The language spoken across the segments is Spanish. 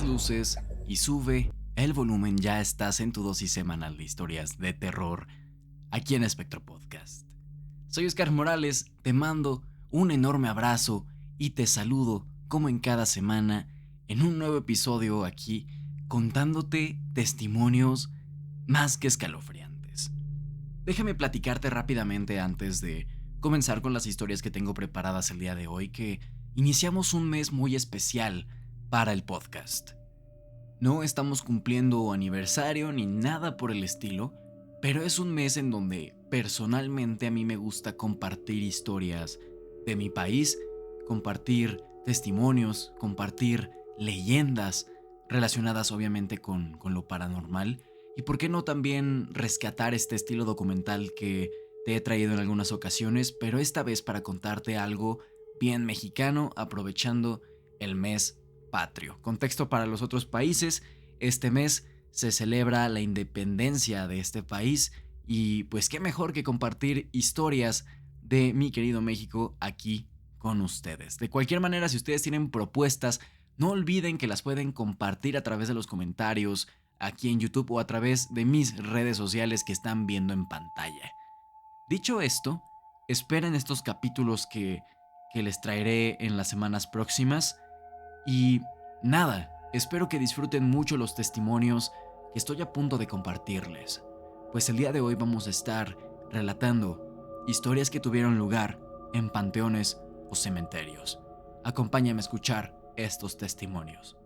luces y sube el volumen. Ya estás en tu dosis semanal de historias de terror aquí en Espectro Podcast. Soy Oscar Morales, te mando un enorme abrazo y te saludo como en cada semana en un nuevo episodio aquí contándote testimonios más que escalofriantes. Déjame platicarte rápidamente antes de comenzar con las historias que tengo preparadas el día de hoy, que iniciamos un mes muy especial para el podcast. No estamos cumpliendo aniversario ni nada por el estilo, pero es un mes en donde personalmente a mí me gusta compartir historias de mi país, compartir testimonios, compartir leyendas relacionadas obviamente con lo paranormal, y por qué no también rescatar este estilo documental que te he traído en algunas ocasiones, pero esta vez para contarte algo bien mexicano, aprovechando el mes patrio. Contexto para los otros países: este mes se celebra la independencia de este país y pues qué mejor que compartir historias de mi querido México aquí con ustedes. De cualquier manera, si ustedes tienen propuestas, no olviden que las pueden compartir a través de los comentarios aquí en YouTube o a través de mis redes sociales que están viendo en pantalla. Dicho esto, esperen estos capítulos que les traeré en las semanas próximas. Y nada, espero que disfruten mucho los testimonios que estoy a punto de compartirles, pues el día de hoy vamos a estar relatando historias que tuvieron lugar en panteones o cementerios. Acompáñame a escuchar estos testimonios.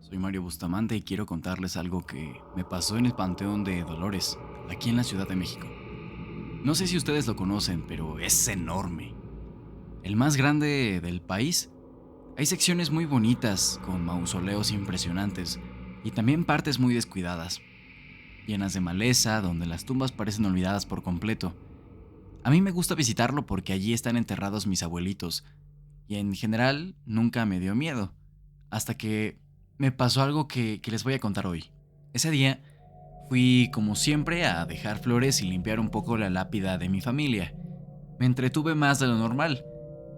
Soy Mario Bustamante y quiero contarles algo que me pasó en el Panteón de Dolores, aquí en la Ciudad de México. No sé si ustedes lo conocen, pero es enorme. El más grande del país. Hay secciones muy bonitas, con mausoleos impresionantes, y también partes muy descuidadas, llenas de maleza, donde las tumbas parecen olvidadas por completo. A mí me gusta visitarlo porque allí están enterrados mis abuelitos, y en general nunca me dio miedo, hasta que me pasó algo que les voy a contar hoy. Ese día fui, como siempre, a dejar flores y limpiar un poco la lápida de mi familia. Me entretuve más de lo normal,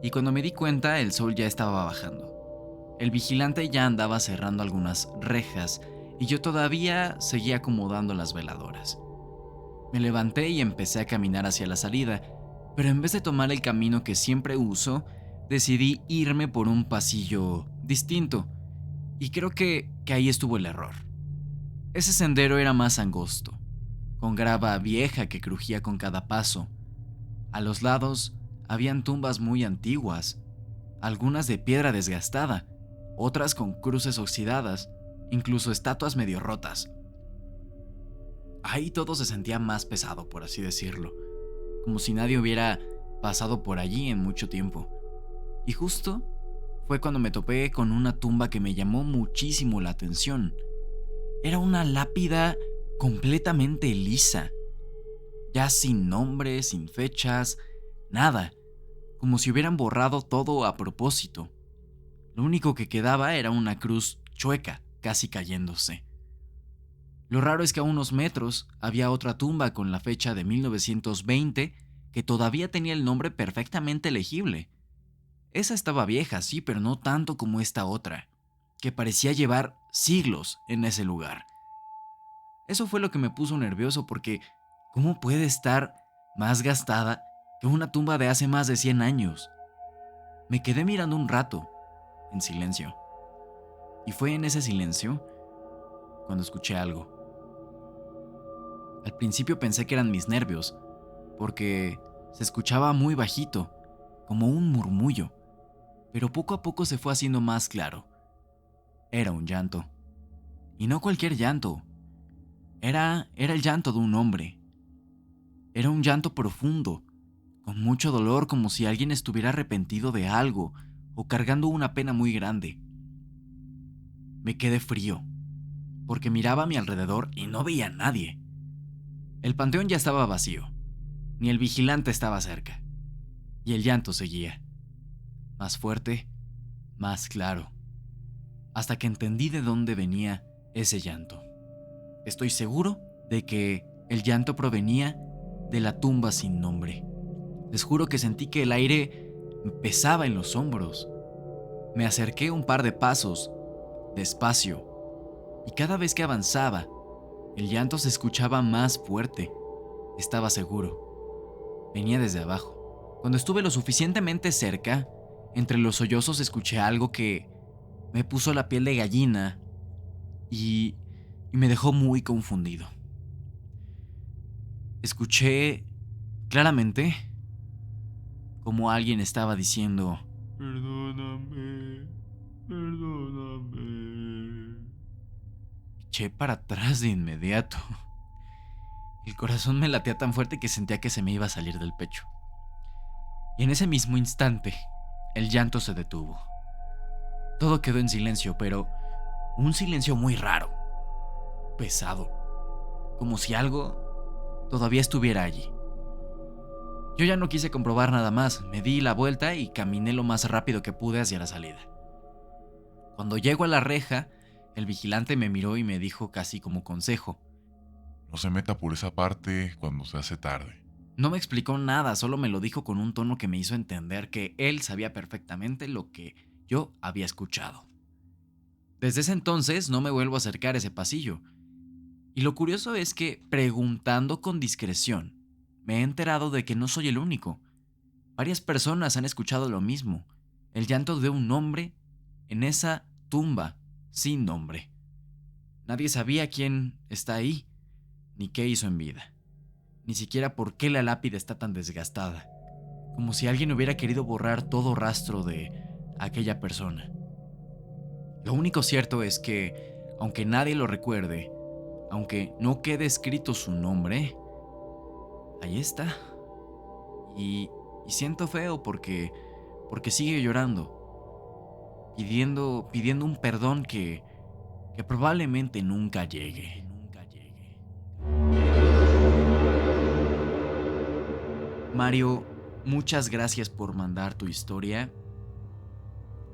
y cuando me di cuenta el sol ya estaba bajando. El vigilante ya andaba cerrando algunas rejas y yo todavía seguía acomodando las veladoras. Me levanté y empecé a caminar hacia la salida, pero en vez de tomar el camino que siempre uso, decidí irme por un pasillo distinto, y creo que ahí estuvo el error. Ese sendero era más angosto, con grava vieja que crujía con cada paso. A los lados habían tumbas muy antiguas, algunas de piedra desgastada, otras con cruces oxidadas, incluso estatuas medio rotas. Ahí todo se sentía más pesado, por así decirlo, como si nadie hubiera pasado por allí en mucho tiempo. Y justo fue cuando me topé con una tumba que me llamó muchísimo la atención. Era una lápida completamente lisa, ya sin nombre, sin fechas, nada, como si hubieran borrado todo a propósito. Lo único que quedaba era una cruz chueca, casi cayéndose. Lo raro es que a unos metros había otra tumba con la fecha de 1920 que todavía tenía el nombre perfectamente legible. Esa estaba vieja, sí, pero no tanto como esta otra, que parecía llevar siglos en ese lugar. Eso fue lo que me puso nervioso, porque ¿cómo puede estar más gastada que una tumba de hace más de 100 años? Me quedé mirando un rato, en silencio. Y fue en ese silencio cuando escuché algo. Al principio pensé que eran mis nervios, porque se escuchaba muy bajito, como un murmullo, pero poco a poco se fue haciendo más claro. Era un llanto. Y no cualquier llanto. Era el llanto de un hombre. Era un llanto profundo, con mucho dolor, como si alguien estuviera arrepentido de algo o cargando una pena muy grande. Me quedé frío, porque miraba a mi alrededor y no veía a nadie. El panteón ya estaba vacío, ni el vigilante estaba cerca, y el llanto seguía, más fuerte, más claro, hasta que entendí de dónde venía ese llanto. Estoy seguro de que el llanto provenía de la tumba sin nombre. Les juro que sentí que el aire me pesaba en los hombros. Me acerqué un par de pasos, despacio, y cada vez que avanzaba, el llanto se escuchaba más fuerte. Estaba seguro. Venía desde abajo. Cuando estuve lo suficientemente cerca, entre los sollozos escuché algo que me puso la piel de gallina y me dejó muy confundido. Escuché claramente como alguien estaba diciendo: "Perdóname, perdóname". Eché para atrás de inmediato. El corazón me latía tan fuerte que sentía que se me iba a salir del pecho. Y en ese mismo instante, el llanto se detuvo. Todo quedó en silencio, pero un silencio muy raro, pesado, como si algo todavía estuviera allí. Yo ya no quise comprobar nada más, me di la vuelta y caminé lo más rápido que pude hacia la salida. Cuando llego a la reja, el vigilante me miró y me dijo casi como consejo: No se meta por esa parte cuando se hace tarde. no me explicó nada, solo me lo dijo con un tono que me hizo entender que él sabía perfectamente lo que yo había escuchado. Desde ese entonces no me vuelvo a acercar a ese pasillo. Y lo curioso es que, preguntando con discreción, me he enterado de que no soy el único. Varias personas han escuchado lo mismo, el llanto de un hombre en esa tumba sin nombre. Nadie sabía quién está ahí, ni qué hizo en vida, ni siquiera por qué la lápida está tan desgastada, como si alguien hubiera querido borrar todo rastro de aquella persona. Lo único cierto es que, aunque nadie lo recuerde, aunque no quede escrito su nombre, ahí está. Y siento feo porque sigue llorando, pidiendo un perdón que probablemente nunca llegue. Mario, muchas gracias por mandar tu historia.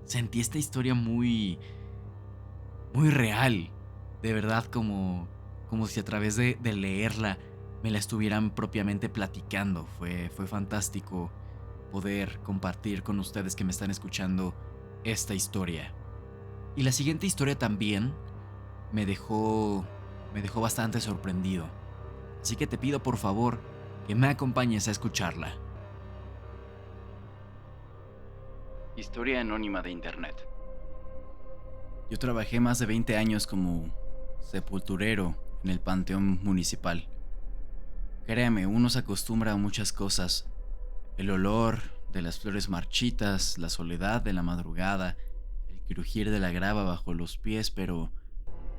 Sentí esta historia muy real, de verdad, como si a través de leerla me la estuvieran propiamente platicando. Fue fantástico poder compartir con ustedes que me están escuchando esta historia. Y la siguiente historia también me dejó bastante sorprendido. Así que te pido por favor que me acompañes a escucharla. Historia anónima de internet. Yo trabajé más de 20 años como sepulturero en el panteón municipal. Créame, uno se acostumbra a muchas cosas. El olor de las flores marchitas, la soledad de la madrugada, el crujir de la grava bajo los pies, pero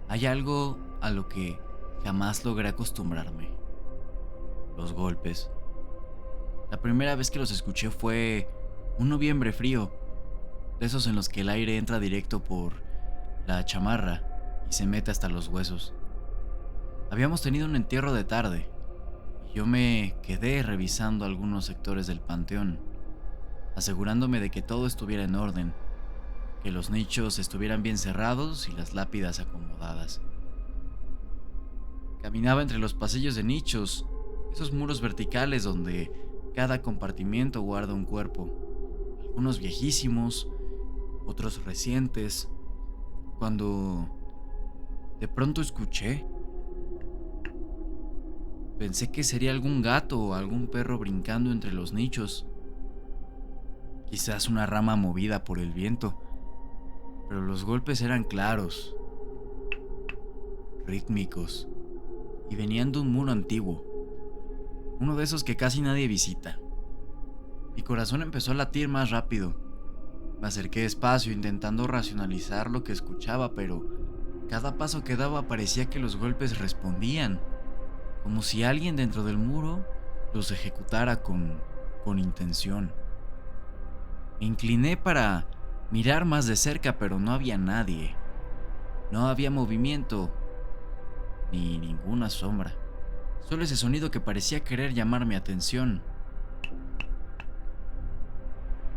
hay algo a lo que jamás logré acostumbrarme: los golpes. La primera vez que los escuché fue un noviembre frío, de esos en los que el aire entra directo por la chamarra y se mete hasta los huesos. Habíamos tenido un entierro de tarde y yo me quedé revisando algunos sectores del panteón, asegurándome de que todo estuviera en orden, que los nichos estuvieran bien cerrados y las lápidas acomodadas. Caminaba entre los pasillos de nichos, esos muros verticales donde cada compartimiento guarda un cuerpo, algunos viejísimos, otros recientes, cuando de pronto escuché. Pensé que sería algún gato o algún perro brincando entre los nichos. Quizás una rama movida por el viento, pero los golpes eran claros, rítmicos, y venían de un muro antiguo, uno de esos que casi nadie visita. Mi corazón empezó a latir más rápido. Me acerqué despacio intentando racionalizar lo que escuchaba, pero cada paso que daba parecía que los golpes respondían, como si alguien dentro del muro los ejecutara con intención. Me incliné para mirar más de cerca, pero no había nadie. No había movimiento, ni ninguna sombra. Solo ese sonido que parecía querer llamar mi atención.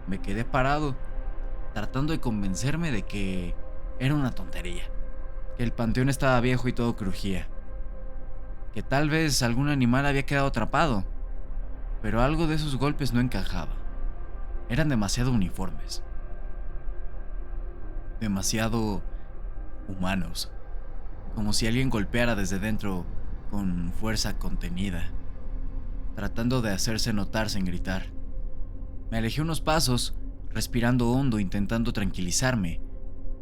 Me quedé parado, tratando de convencerme de que era una tontería, que el panteón estaba viejo y todo crujía, que tal vez algún animal había quedado atrapado, pero algo de esos golpes no encajaba. Eran demasiado uniformes, demasiado humanos, como si alguien golpeara desde dentro con fuerza contenida, tratando de hacerse notar sin gritar. Me alejé unos pasos, respirando hondo, intentando tranquilizarme,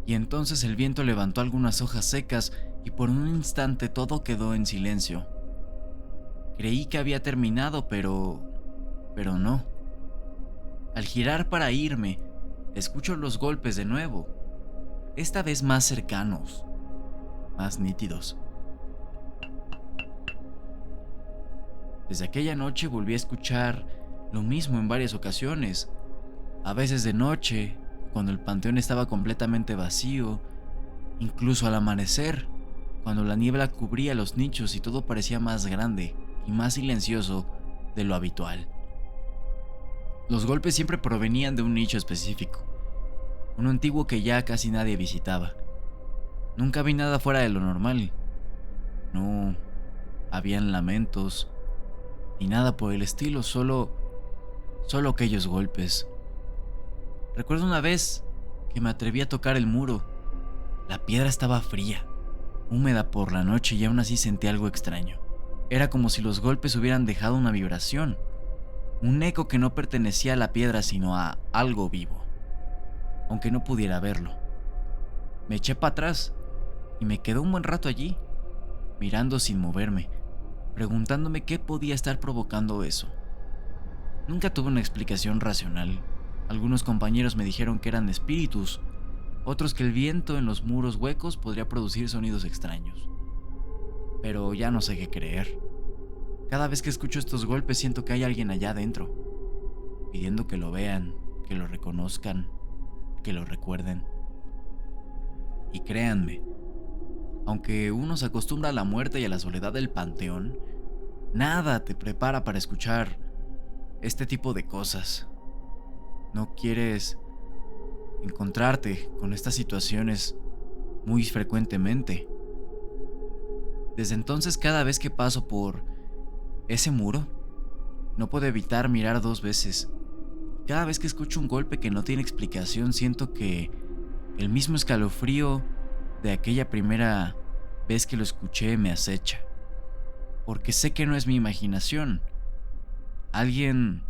y entonces el viento levantó algunas hojas secas y por un instante todo quedó en silencio. Creí que había terminado, pero no. Al girar para irme, escucho los golpes de nuevo, esta vez más cercanos, más nítidos. Desde aquella noche volví a escuchar lo mismo en varias ocasiones, a veces de noche, cuando el panteón estaba completamente vacío, incluso al amanecer, cuando la niebla cubría los nichos y todo parecía más grande y más silencioso de lo habitual. Los golpes siempre provenían de un nicho específico, uno antiguo que ya casi nadie visitaba. Nunca vi nada fuera de lo normal. No habían lamentos ni nada por el estilo, solo aquellos golpes. Recuerdo una vez que me atreví a tocar el muro. La piedra estaba fría, húmeda por la noche y aún así sentí algo extraño. Era como si los golpes hubieran dejado una vibración, un eco que no pertenecía a la piedra sino a algo vivo, aunque no pudiera verlo. Me eché para atrás y me quedé un buen rato allí, mirando sin moverme, preguntándome qué podía estar provocando eso. Nunca tuve una explicación racional. Algunos compañeros me dijeron que eran espíritus, otros que el viento en los muros huecos podría producir sonidos extraños. Pero ya no sé qué creer. Cada vez que escucho estos golpes siento que hay alguien allá adentro, pidiendo que lo vean, que lo reconozcan, que lo recuerden. Y créanme, aunque uno se acostumbra a la muerte y a la soledad del panteón, nada te prepara para escuchar este tipo de cosas. No quieres encontrarte con estas situaciones muy frecuentemente. Desde entonces, cada vez que paso por ese muro, no puedo evitar mirar dos veces. Cada vez que escucho un golpe que no tiene explicación, siento que el mismo escalofrío de aquella primera vez que lo escuché me acecha. Porque sé que no es mi imaginación. Alguien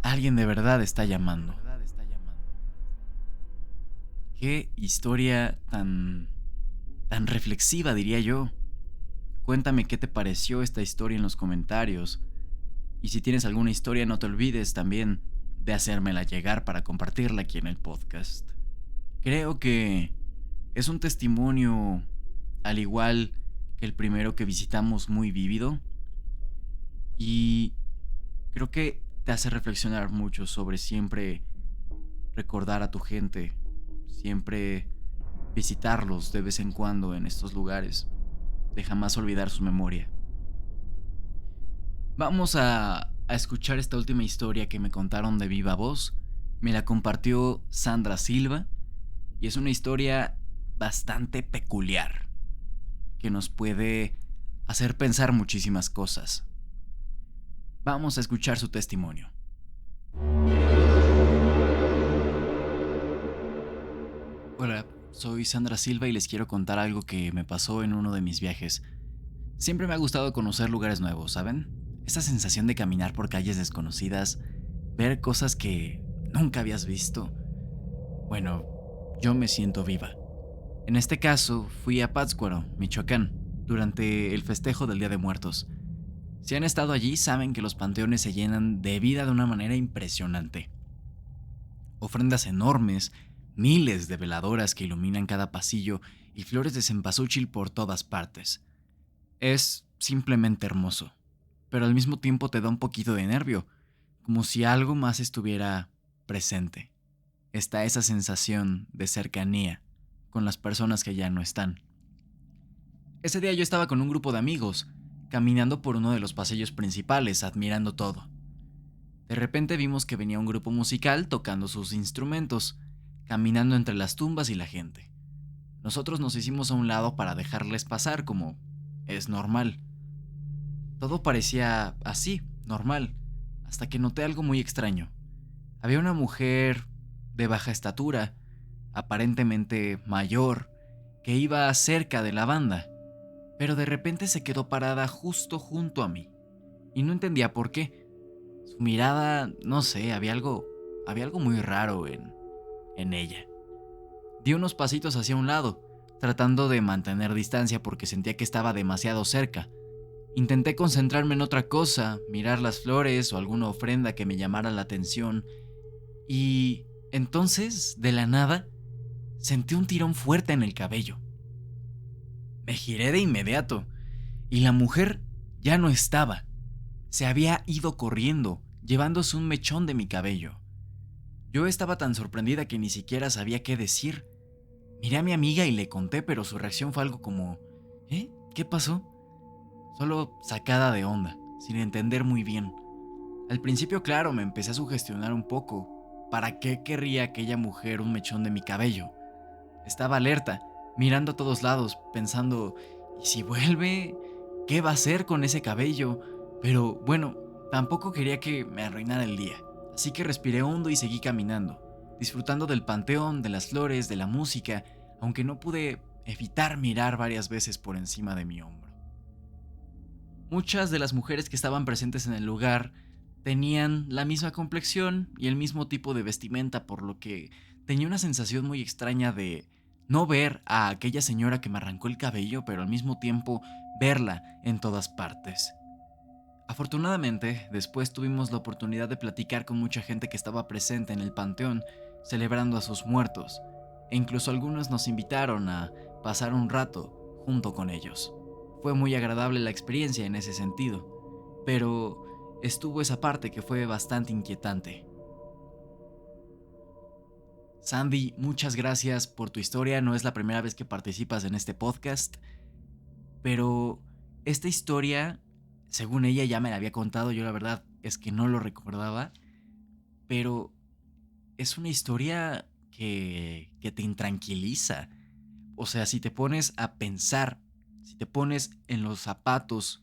de verdad está llamando. Qué historia tan reflexiva, diría yo. Cuéntame qué te pareció esta historia en los comentarios. Y si tienes alguna historia, no te olvides también de hacérmela llegar para compartirla aquí en el podcast. Creo que es un testimonio, al igual que el primero que visitamos, muy vívido. Y creo que te hace reflexionar mucho sobre siempre recordar a tu gente, siempre visitarlos de vez en cuando en estos lugares, de jamás olvidar su memoria. Vamos a escuchar esta última historia que me contaron de viva voz. Me la compartió Sandra Silva y es una historia bastante peculiar que nos puede hacer pensar muchísimas cosas. Vamos a escuchar su testimonio. Hola, soy Sandra Silva y les quiero contar algo que me pasó en uno de mis viajes. Siempre me ha gustado conocer lugares nuevos, ¿saben? Esa sensación de caminar por calles desconocidas, ver cosas que nunca habías visto. Bueno, yo me siento viva. En este caso, fui a Pátzcuaro, Michoacán, durante el festejo del Día de Muertos. Si han estado allí, saben que los panteones se llenan de vida de una manera impresionante. Ofrendas enormes, miles de veladoras que iluminan cada pasillo y flores de cempasúchil por todas partes. Es simplemente hermoso, pero al mismo tiempo te da un poquito de nervio, como si algo más estuviera presente. Está esa sensación de cercanía con las personas que ya no están. Ese día yo estaba con un grupo de amigos, caminando por uno de los pasillos principales, admirando todo. De repente vimos que venía un grupo musical tocando sus instrumentos, caminando entre las tumbas y la gente. Nosotros nos hicimos a un lado para dejarles pasar, como es normal. Todo parecía así, normal, hasta que noté algo muy extraño. Había una mujer de baja estatura, aparentemente mayor, que iba cerca de la banda, pero de repente se quedó parada justo junto a mí, y no entendía por qué. Su mirada, no sé, había algo muy raro en ella. Di unos pasitos hacia un lado, tratando de mantener distancia porque sentía que estaba demasiado cerca. Intenté concentrarme en otra cosa, mirar las flores o alguna ofrenda que me llamara la atención, y entonces, de la nada, sentí un tirón fuerte en el cabello. Me giré de inmediato, y la mujer ya no estaba. Se había ido corriendo, llevándose un mechón de mi cabello. Yo estaba tan sorprendida que ni siquiera sabía qué decir. Miré a mi amiga y le conté, pero su reacción fue algo como: ¿eh? ¿Qué pasó? Solo sacada de onda, sin entender muy bien. Al principio, claro, me empecé a sugestionar un poco. ¿Para qué querría aquella mujer un mechón de mi cabello? Estaba alerta, mirando a todos lados, pensando: ¿y si vuelve? ¿Qué va a hacer con ese cabello? Pero bueno, tampoco quería que me arruinara el día, así que respiré hondo y seguí caminando, disfrutando del panteón, de las flores, de la música, aunque no pude evitar mirar varias veces por encima de mi hombro. Muchas de las mujeres que estaban presentes en el lugar tenían la misma complexión y el mismo tipo de vestimenta, por lo que tenía una sensación muy extraña de no ver a aquella señora que me arrancó el cabello, pero al mismo tiempo verla en todas partes. Afortunadamente, después tuvimos la oportunidad de platicar con mucha gente que estaba presente en el panteón, celebrando a sus muertos, e incluso algunos nos invitaron a pasar un rato junto con ellos. Fue muy agradable la experiencia en ese sentido, pero estuvo esa parte que fue bastante inquietante. Sandy, muchas gracias por tu historia. No es la primera vez que participas en este podcast, pero esta historia, según ella ya me la había contado, yo la verdad es que no lo recordaba, pero es una historia que te intranquiliza. O sea, si te pones a pensar, si te pones en los zapatos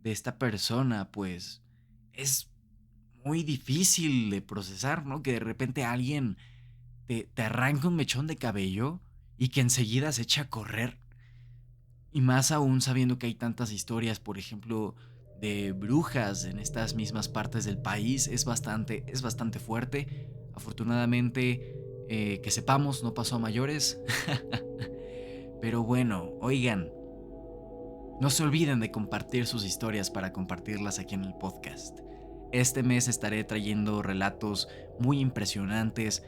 de esta persona, pues es muy difícil de procesar, ¿no? Que de repente alguien te arranca un mechón de cabello y que enseguida se echa a correr. Y más aún sabiendo que hay tantas historias, por ejemplo, de brujas en estas mismas partes del país, es bastante fuerte. Afortunadamente, que sepamos, no pasó a mayores. Pero bueno, oigan, no se olviden de compartir sus historias para compartirlas aquí en el podcast. Este mes estaré trayendo relatos muy impresionantes,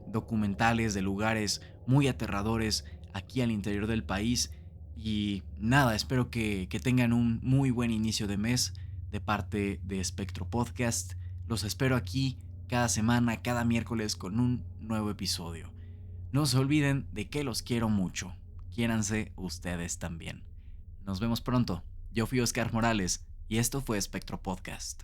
documentales de lugares muy aterradores aquí al interior del país. Y nada, espero que tengan un muy buen inicio de mes de parte de Espectro Podcast. Los espero aquí cada semana, cada miércoles con un nuevo episodio. No se olviden de que los quiero mucho. Quiéranse ustedes también. Nos vemos pronto. Yo fui Oscar Morales y esto fue Espectro Podcast.